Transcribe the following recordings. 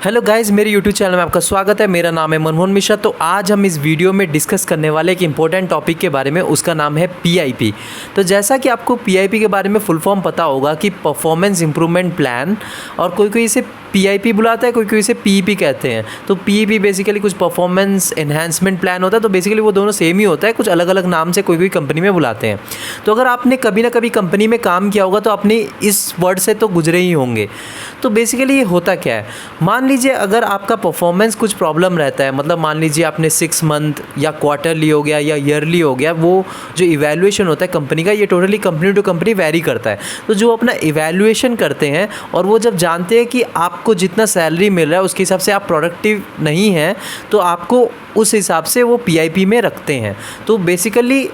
Hello guys, मेरे YouTube channel में आपका स्वागत है। मेरा नाम है मनमोहन मिश्रा। तो आज हम इस वीडियो में डिस्कस करने वाले एक इंपॉर्टेंट टॉपिक के बारे में, उसका नाम है पीआईपी। तो जैसा कि आपको पीआईपी के बारे में फुल फॉर्म पता होगा कि परफॉर्मेंस इंप्रूवमेंट प्लान, और कोई कोई इसे पीआईपी बुलाता है, कोई कोई इसे पीईपी कहते हैं। तो पीईपी बेसिकली कुछ परफॉर्मेंस एनहांसमेंट प्लान होता है। तो बेसिकली वो दोनों सेम ही होता है, कुछ अलग अलग नाम से कोई कोई कंपनी में बुलाते हैं। तो अगर आपने कभी ना कभी कंपनी में काम किया होगा तो आपने इस वर्ड से तो गुजरे ही होंगे। तो बेसिकली ये होता क्या है, मान लीजिए अगर आपका परफॉर्मेंस कुछ प्रॉब्लम रहता है, मतलब मान लीजिए आपने 6 मंथ या क्वार्टरली हो गया या ईयरली हो गया, वो जो इवैल्यूएशन होता है कंपनी का, ये totally company to company vary करता है। तो जो अपना इवैल्यूएशन करते हैं और वो जब जानते हैं कि आपको जितना सैलरी मिल रहा है उसके हिसाब से आप प्रोडक्टिव नहीं हैं, तो आपको उस हिसाब से वो पीआईपी में रखते हैं। तो बेसिकली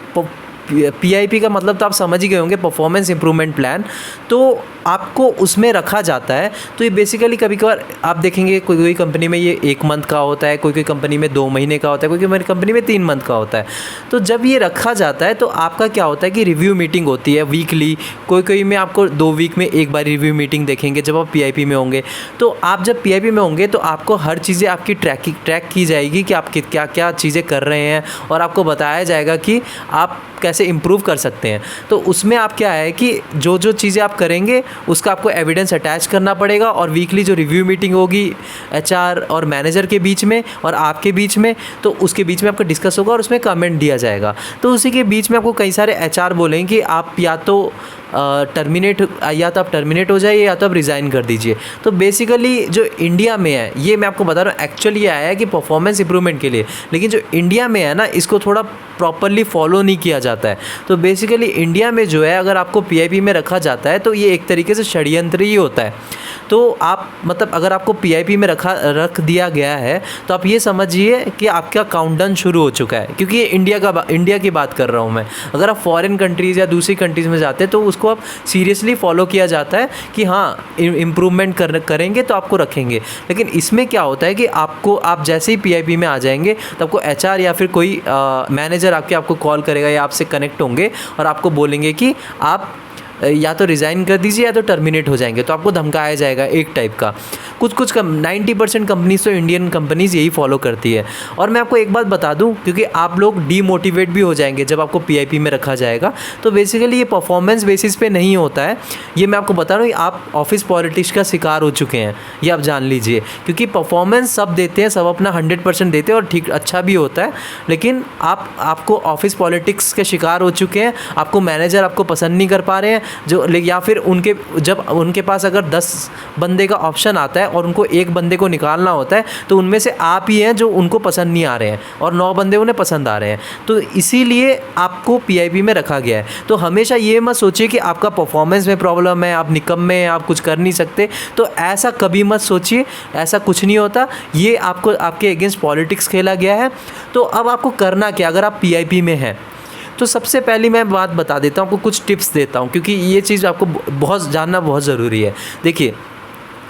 पीआईपी का मतलब तो आप समझ ही गए होंगे, परफॉर्मेंस इंप्रूवमेंट प्लान। तो आपको उसमें रखा जाता है। तो ये बेसिकली कभी कभार आप देखेंगे कोई कोई कंपनी में ये 1 मंथ का होता है, कोई कोई कंपनी में 2 महीने का होता है, कोई कोई कंपनी में 3 मंथ का होता है। तो जब ये रखा जाता है तो आपका क्या होता है कि रिव्यू मीटिंग होती है वीकली। कोई कोई में आपको 2 वीक में एक बार रिव्यू मीटिंग देखेंगे जब आप पीआईपी में होंगे। तो आप जब पीआईपी में होंगे तो आपको हर चीज़ें आपकी ट्रैक की जाएगी कि आप क्या क्या चीज़ें कर रहे हैं, और आपको बताया जाएगा कि आप कैसे इम्प्रूव कर सकते हैं। तो उसमें आप क्या है कि जो जो चीज़ें आप करेंगे उसका आपको एविडेंस अटैच करना पड़ेगा, और वीकली जो रिव्यू मीटिंग होगी एचआर और मैनेजर के बीच में और आपके बीच में, तो उसके बीच में आपका डिस्कस होगा और उसमें कमेंट दिया जाएगा। तो उसी के बीच में आपको कई सारे एचआर बोलेंगे कि आप या तो टर्मिनेट हो जाइए या तो आप रिज़ाइन कर दीजिए। तो बेसिकली जो इंडिया में है, ये मैं आपको बता रहा हूँ, एक्चुअली ये आया है कि परफॉर्मेंस इंप्रूवमेंट के लिए, लेकिन जो इंडिया में है ना, इसको थोड़ा प्रॉपरली फॉलो नहीं किया जाता है। तो बेसिकली इंडिया में जो है, अगर आपको पीआईपी में रखा जाता है तो ये एक तरीके से षड्यंत्र ही होता है। तो आप मतलब अगर आपको पीआईपी में रख दिया गया है तो आप ये समझिए कि आपका काउंटडाउन शुरू हो चुका है, क्योंकि ये इंडिया की बात कर रहा हूँ मैं। अगर आप फॉरेन कंट्रीज़ या दूसरी कंट्रीज़ में जाते हैं तो उसको आप सीरियसली फॉलो किया जाता है कि हाँ इम्प्रूवमेंट करेंगे तो आपको रखेंगे। लेकिन इसमें क्या होता है कि आप जैसे ही पीआईपी में आ जाएंगे तो आपको एचआर या फिर कोई मैनेजर आपको कॉल करेगा या आपसे कनेक्ट होंगे और आपको बोलेंगे कि आप या तो रिज़ाइन कर दीजिए या तो टर्मिनेट हो जाएंगे। तो आपको धमकाया जाएगा एक टाइप का। कुछ 90% कंपनीज तो इंडियन कंपनीज यही फॉलो करती है। और मैं आपको एक बात बता दूं, क्योंकि आप लोग डीमोटिवेट भी हो जाएंगे जब आपको पीआईपी में रखा जाएगा। तो बेसिकली ये परफॉर्मेंस बेसिस पे नहीं होता है, ये मैं आपको बता रहा हूँ। आप ऑफिस पॉलिटिक्स का शिकार हो चुके हैं, ये आप जान लीजिए। क्योंकि परफॉर्मेंस सब देते हैं, सब अपना 100% देते हैं और ठीक अच्छा भी होता है, लेकिन आपको ऑफिस पॉलिटिक्स के शिकार हो चुके हैं। आपको मैनेजर आपको पसंद नहीं कर पा रहे हैं, या फिर जब उनके पास अगर 10 बंदे का ऑप्शन आता है और उनको एक बंदे को निकालना होता है, तो उनमें से आप ही हैं जो उनको पसंद नहीं आ रहे हैं और 9 बंदे उन्हें पसंद आ रहे हैं। तो इसीलिए आपको पीआईपी में रखा गया है। तो हमेशा ये मत सोचिए कि आपका परफॉर्मेंस में प्रॉब्लम है, आप निकम्मे हैं, आप कुछ कर नहीं सकते। तो ऐसा कभी मत सोचिए, ऐसा कुछ नहीं होता। ये आपके अगेंस्ट पॉलिटिक्स खेला गया है। तो अब आपको करना क्या अगर आप पीआईपी में हैं? तो सबसे पहली मैं बात बता देता हूँ, आपको कुछ टिप्स देता हूँ, क्योंकि ये चीज़ आपको जानना बहुत ज़रूरी है। देखिए,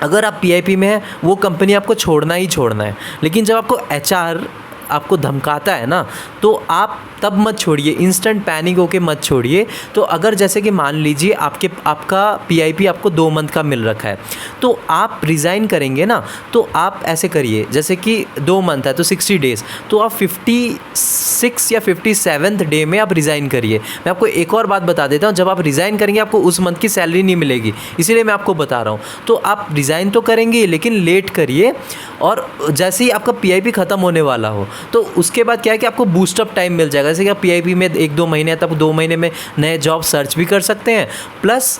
अगर आप पीआईपी में हैं, वो कंपनी आपको छोड़ना ही छोड़ना है। लेकिन जब आपको एचआर आपको धमकाता है ना, तो आप तब मत छोड़िए, इंस्टेंट पैनिक होके मत छोड़िए। तो अगर जैसे कि मान लीजिए आपका पीआईपी आपको 2 मंथ का मिल रखा है, तो आप रिज़ाइन करेंगे ना, तो आप ऐसे करिए, जैसे कि 2 मंथ है तो 60 डेज़, तो आप 56 या 57th डे में आप रिज़ाइन करिए। मैं आपको एक और बात बता देता हूँ, जब आप रिज़ाइन करेंगे आपको उस मंथ की सैलरी नहीं मिलेगी, इसीलिए मैं आपको बता रहा हूँ। तो आप रिज़ाइन तो करेंगे लेकिन लेट करिए, और जैसे ही आपका पीआईपी ख़त्म होने वाला हो तो उसके बाद क्या है कि आपको बूस्टअप टाइम मिल जाएगा। जैसे कि आप पीआईपी में 1-2 महीने है, तब 2 महीने में नए जॉब सर्च भी कर सकते हैं, प्लस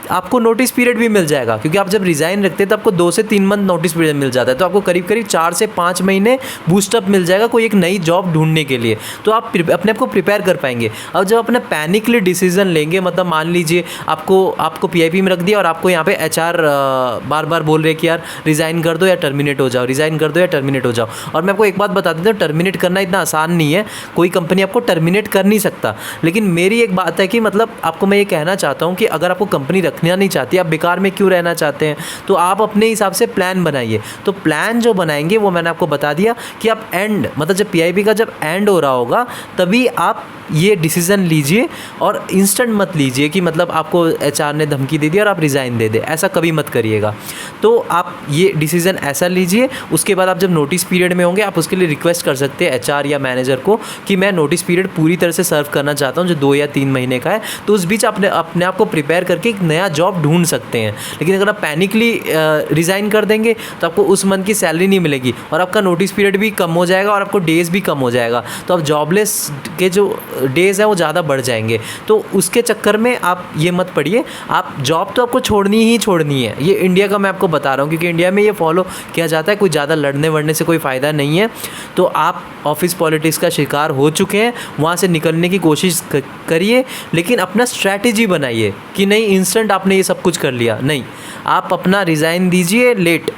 आपको नोटिस पीरियड भी मिल जाएगा। क्योंकि आप जब रिज़ाइन रखते हैं तो आपको 2 से 3 मंथ नोटिस पीरियड मिल जाता है। तो आपको करीब 4 से 5 महीने बूस्टअप मिल जाएगा कोई एक नई जॉब ढूंढने के लिए। तो आप अपने आप को प्रिपेयर कर पाएंगे। अब जब अपना पैनिकली डिसीजन लेंगे, मतलब मान लीजिए आपको पीआईपी में रख दिया और आपको यहाँ पे एचआर बार बार बोल रहे हैं कि यार रिज़ाइन कर दो या टर्मिनेट हो जाओ, रिज़ाइन कर दो या टर्मिनेट हो जाओ। और मैं आपको एक बात बता देता हूँ, टर्मिनेट करना इतना आसान नहीं है। कोई कंपनी आपको टर्मिनेट कर नहीं सकता। लेकिन मेरी एक बात है कि मतलब आपको मैं ये कहना चाहता हूँ कि अगर आपको कंपनी रखना नहीं चाहती, आप बेकार में क्यों रहना चाहते हैं, तो आप अपने हिसाब से प्लान बनाइए। तो प्लान जो बनाएंगे वो मैंने आपको बता दिया कि आप एंड मतलब जब पीआईपी का जब एंड हो रहा होगा तभी आप ये डिसीज़न लीजिए, और इंस्टेंट मत लीजिए कि मतलब आपको एचआर ने धमकी दे दी और आप रिज़ाइन दे दे, ऐसा कभी मत करिएगा। तो आप ये डिसीज़न ऐसा लीजिए। उसके बाद आप जब नोटिस पीरियड में होंगे आप उसके लिए रिक्वेस्ट कर सकते हैं एचआर या मैनेजर को कि मैं नोटिस पीरियड पूरी तरह से सर्व करना चाहता हूँ जो 2 या 3 महीने का है। तो उस बीच अपने आप को प्रिपेयर करके एक नया जॉब ढूंढ सकते हैं। लेकिन अगर आप पैनिकली रिज़ाइन कर देंगे तो आपको उस मंथ की सैलरी नहीं मिलेगी और आपका नोटिस पीरियड भी कम हो जाएगा और आपको डेज़ भी कम हो जाएगा, तो आप जॉबलेस के जो डेज़ हैं वो ज़्यादा बढ़ जाएंगे। तो उसके चक्कर में आप ये मत पड़िए। आप जॉब तो आपको छोड़नी ही छोड़नी है, ये इंडिया का मैं आपको बता रहा हूँ क्योंकि इंडिया में ये फॉलो किया जाता है, कोई ज़्यादा लड़ने वड़ने से कोई फ़ायदा नहीं है। तो आप ऑफिस पॉलिटिक्स का शिकार हो चुके हैं, वहाँ से निकलने की कोशिश करिए, लेकिन अपना स्ट्रैटेजी बनाइए कि नहीं इंस्टेंट आपने ये सब कुछ कर लिया, नहीं, आप अपना रिज़ाइन दीजिए लेट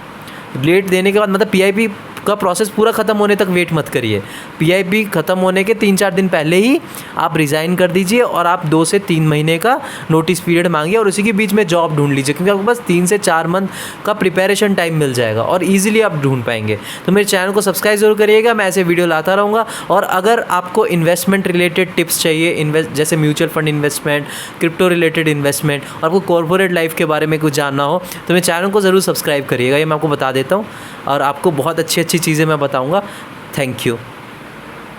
देने के बाद, मतलब पीआईपी का प्रोसेस पूरा ख़त्म होने तक वेट मत करिए। पीआईपी ख़त्म होने के 3-4 दिन पहले ही आप रिज़ाइन कर दीजिए और आप 2 से 3 महीने का नोटिस पीरियड मांगिए और उसी के बीच में जॉब ढूंढ लीजिए, क्योंकि आपको बस 3 से 4 मंथ का प्रिपरेशन टाइम मिल जाएगा और ईजिली आप ढूंढ पाएंगे। तो मेरे चैनल को सब्सक्राइब ज़रूर करिएगा, मैं ऐसे वीडियो लाता रहूँगा। और अगर आपको इन्वेस्टमेंट रिलेटेड टिप्स चाहिए, जैसे mutual fund investment, crypto related investment, और आपको कॉर्पोरेट लाइफ के बारे में कुछ जानना हो तो मेरे चैनल को ज़रूर सब्सक्राइब करिएगा, ये मैं आपको बता देता हूँ और आपको बहुत अच्छी चीज़ें मैं बताऊँगा। Thank you.